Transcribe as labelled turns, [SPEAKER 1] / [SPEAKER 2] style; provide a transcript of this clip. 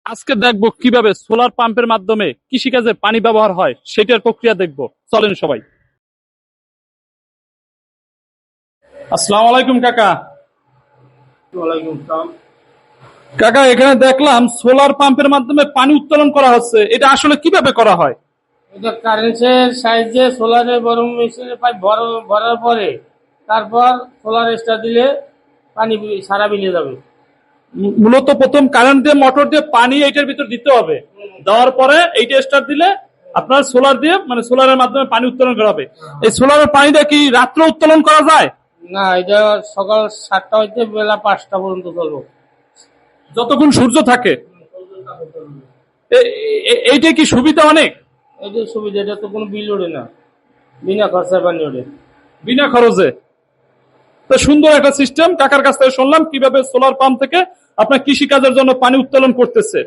[SPEAKER 1] আজকে দেখবো কিভাবে সোলার পাম্পের মাধ্যমে কৃষিকাজে পানি ব্যবহার হয় সেটার প্রক্রিয়া দেখবো। চলেন সবাই। আসসালামু আলাইকুম কাকা।
[SPEAKER 2] ওয়ালাইকুম আসসালাম।
[SPEAKER 1] কাকা, এখানে দেখলাম সোলার পাম্পের মাধ্যমে পানি উত্তোলন করা হচ্ছে, এটা আসলে কিভাবে করা হয়?
[SPEAKER 2] এটা কারেন্টের সাহায্যে সোলারে বড় মেশিনের পাইপ ভরার পরে তারপর সোলার স্টার দিলে পানি সারা বিলিয়ে যাবে।
[SPEAKER 1] মূলত প্রথম কারেন্ট দিয়ে মোটর দিয়ে পানি এইটার ভিতর দিতে হবে, দেওয়ার পরে এইটা স্টার্ট দিলে আপনার সোলার দিয়ে মানে সোলারের মাধ্যমে পানি উত্তোলন করা হবে। এই সোলারের পানিটা কি রাত্রে উত্তোলন করা যায়?
[SPEAKER 2] না, এটা সকাল 7টা হইতে বেলা 5টা পর্যন্ত চলবে।
[SPEAKER 1] যতক্ষণ সূর্য থাকে। এইটা কি সুবিধা অনেক?
[SPEAKER 2] এই যে সুবিধা, এটা তো কোনো বিল ওঠে না, বিনা খরচায় পানি ওঠে।
[SPEAKER 1] বিনা খরচে। তো সুন্দর একটা সিস্টেম। কাকার কাছ থেকে শুনলাম কিভাবে সোলার পাম্প থেকে আপনার কৃষি কাজের জন্য পানি উত্তোলন করতেছে।